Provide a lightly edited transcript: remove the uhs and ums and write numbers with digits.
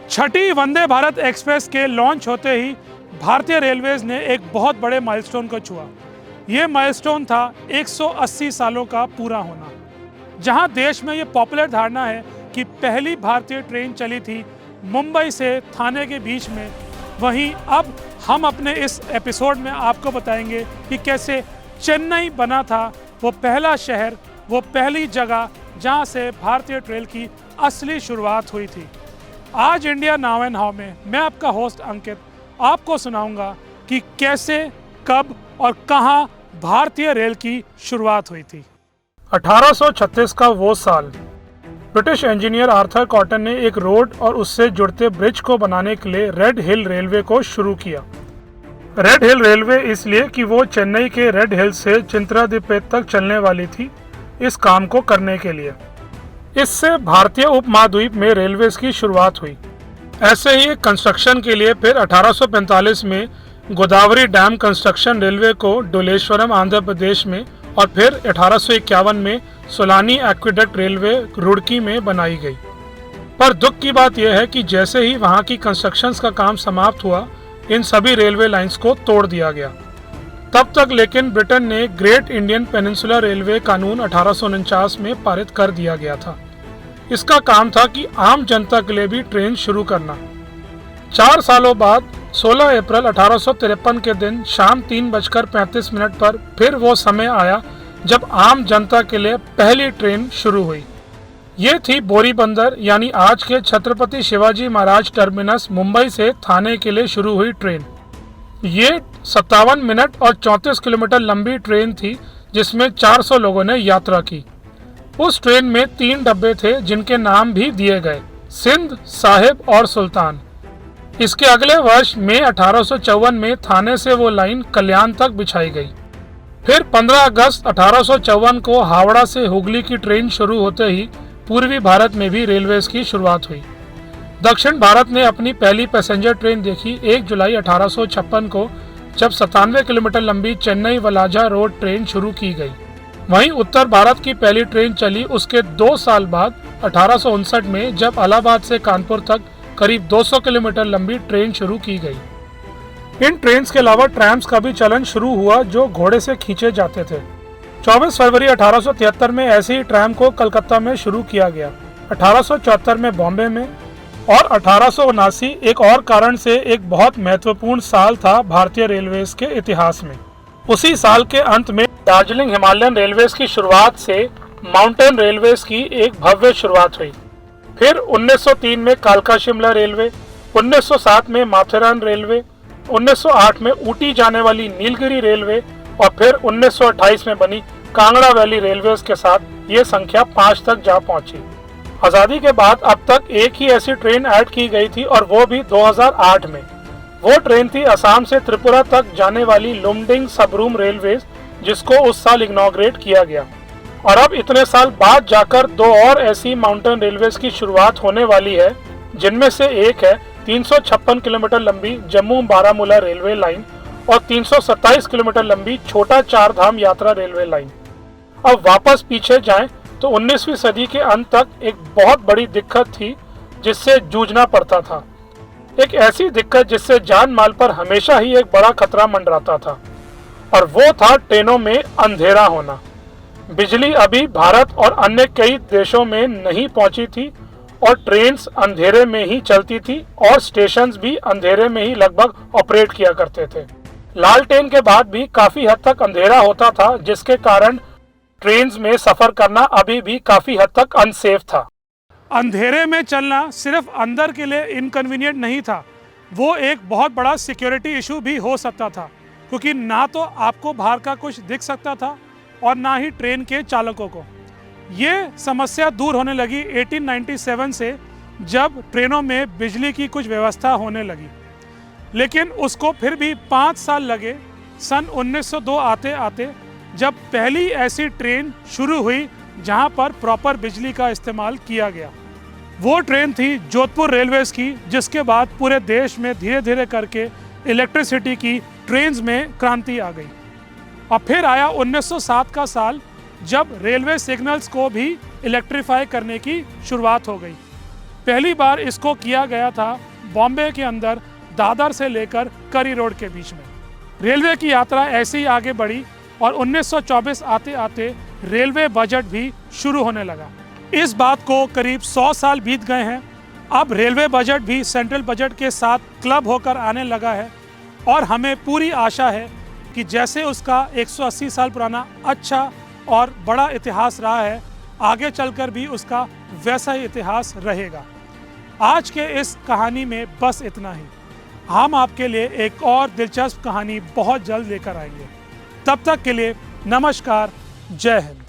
छठी Vande Bharat express के launch होते ही भारतीय रेलवेज ने एक बहुत बड़े माइलस्टोन को छुआ। ये माइलस्टोन था 180 सालों का पूरा होना। जहां देश में ये पॉपुलर धारणा है कि पहली भारतीय ट्रेन चली थी मुंबई से थाने के बीच में, वहीं अब हम अपने इस एपिसोड में आपको बताएंगे कि कैसे चेन्नई बना था वो पहला शहर, वो पहली जगह जहां से भारतीय रेल की असली शुरुआत हुई थी। आज इंडिया नाउ एंड हाउ में मैं आपका होस्ट अंकित आपको सुनाऊंगा कि कैसे, कब और कहां भारतीय रेल की शुरुआत हुई थी। 1836 का वो साल, ब्रिटिश इंजीनियर आर्थर कॉटन ने एक रोड और उससे जुड़ते ब्रिज को बनाने के लिए रेड हिल रेलवे को शुरू किया। रेड हिल रेलवे इसलिए कि वो चेन्नई के रेड हिल से चिंतरादिपेट तक चलने वाली थी। इस काम को करने के लिए इससे भारतीय उपमहाद्वीप में रेलवेज की शुरुआत हुई। ऐसे ही कंस्ट्रक्शन के लिए फिर 1845 में गोदावरी डैम कंस्ट्रक्शन रेलवे को डोलेश्वरम आंध्र प्रदेश में और फिर 1851 में सोलानी एक्विडक्ट रेलवे रुड़की में बनाई गई। पर दुख की बात यह है कि जैसे ही वहां की कंस्ट्रक्शंस का काम समाप्त हुआ, इन सभी रेलवे लाइंस को तोड़ दिया गया। तब तक लेकिन ब्रिटेन ने ग्रेट इंडियन पेनिनसुला रेलवे कानून 1849 में पारित कर दिया गया था। इसका काम था कि आम जनता के लिए भी ट्रेन शुरू करना। 4 सालों बाद 16 अप्रैल 1853 के दिन शाम 3:35 पर फिर वो समय आया जब आम जनता के लिए पहली ट्रेन शुरू हुई। ये थी बोरीबंदर यानी आज के छत्रपति शिवाजी महाराज टर्मिनस मुंबई से थाने के लिए शुरू हुई ट्रेन। ये 57 मिनट और 34 किलोमीटर लंबी ट्रेन थी जिसमें 400 लोगों ने यात्रा की। उस ट्रेन में 3 डब्बे थे जिनके नाम भी दिए गए, सिंध, साहिब और सुल्तान। इसके अगले वर्ष मई 1854 में थाने से वो लाइन कल्याण तक बिछाई गई। फिर 15 अगस्त 1854 को हावड़ा से हुगली की ट्रेन शुरू होते ही पूर्वी भारत में भी रेलवेज की शुरुआत हुई। दक्षिण भारत ने अपनी पहली पैसेंजर ट्रेन देखी 1 जुलाई 1856 को, जब 97 किलोमीटर लंबी चेन्नई वलाजा रोड ट्रेन शुरू की गई। वहीं उत्तर भारत की पहली ट्रेन चली उसके 2 साल बाद 1859 में, जब इलाहाबाद से कानपुर तक करीब 200 किलोमीटर लंबी ट्रेन शुरू की गई। इन ट्रेन्स के अलावा ट्रैम्स का भी चलन शुरू हुआ जो घोड़े से खींचे जाते थे। 24 फरवरी 1873 में ऐसे ही ट्रैम को कलकत्ता में शुरू किया गया, 1874 में बॉम्बे में, और 1879 एक और कारण से एक बहुत महत्वपूर्ण साल था भारतीय रेलवेज के इतिहास में। उसी साल के अंत में दार्जिलिंग हिमालयन रेलवेज की शुरुआत से माउंटेन रेलवेज की एक भव्य शुरुआत हुई। फिर 1903 में कालका शिमला रेलवे, 1907 में माथेरान रेलवे, 1908 में ऊटी जाने वाली नीलगिरी रेलवे और फिर 1928 में बनी कांगड़ा वैली रेलवेज के साथ ये संख्या 5 तक जा पहुंची। आजादी के बाद अब तक एक ही ऐसी ट्रेन ऐड की गई थी और वो भी 2008 में। वो ट्रेन थी असम से त्रिपुरा तक जाने वाली लुमडिंग सबरूम रेलवेज, जिसको उस साल इनॉग्रेट किया गया। और अब इतने साल बाद जाकर 2 और ऐसी माउंटेन रेलवेज की शुरुआत होने वाली है, जिनमें से एक है 356 किलोमीटर लंबी जम्मू बारामूला रेलवे लाइन और 327 किलोमीटर लंबी छोटा चार धाम यात्रा रेलवे लाइन। अब वापस पीछे जाएं तो 19वीं सदी के अंत तक एक बहुत बड़ी दिक्कत थी जिससे जूझना पड़ता था। एक ऐसी दिक्कत जिससे जान माल पर हमेशा ही एक बड़ा खतरा मंडराता था, और वो था ट्रेनों में अंधेरा होना। बिजली अभी भारत और अन्य कई देशों में नहीं पहुंची थी और ट्रेन्स अंधेरे में ही चलती थी और स्टेशंस भी अंधेरे में ही लगभग ऑपरेट किया करते थे। लालटेन के बाद भी काफी हद तक अंधेरा होता था, जिसके कारण ट्रेन्स में सफर करना अभी भी काफी हद तक अनसेफ था। अंधेरे में चलना सिर्फ अंदर के लिए इनकन्वीनियंट नहीं था, वो एक बहुत बड़ा सिक्योरिटी इशू भी हो सकता था, क्योंकि ना तो आपको बाहर का कुछ दिख सकता था और ना ही ट्रेन के चालकों को। ये समस्या दूर होने लगी 1897 से, जब ट्रेनों में बिजली की कुछ व्यवस्था होने लगी, लेकिन उसको फिर भी 5 साल लगे। सन 1902 आते आते जब पहली ऐसी ट्रेन शुरू हुई जहां पर प्रॉपर बिजली का इस्तेमाल किया गया। वो ट्रेन थी जोधपुर रेलवेज की, जिसके बाद पूरे देश में धीरे धीरे करके इलेक्ट्रिसिटी की ट्रेन्स में क्रांति आ गई। और फिर आया 1907 का साल, जब रेलवे सिग्नल्स को भी इलेक्ट्रीफाई करने की शुरुआत हो गई। पहली बार इसको किया गया था बॉम्बे के अंदर दादर से लेकर करी रोड के बीच में। रेलवे की यात्रा ऐसे ही आगे बढ़ी और 1924 आते आते रेलवे बजट भी शुरू होने लगा। इस बात को करीब 100 साल बीत गए हैं। अब रेलवे बजट भी सेंट्रल बजट के साथ क्लब होकर आने लगा है और हमें पूरी आशा है कि जैसे उसका 180 साल पुराना अच्छा और बड़ा इतिहास रहा है, आगे चलकर भी उसका वैसा ही इतिहास रहेगा। आज के इस कहानी में बस इतना ही। हम आपके लिए एक और दिलचस्प कहानी बहुत जल्द लेकर आएंगे। तब तक के लिए नमस्कार, जय हिंद।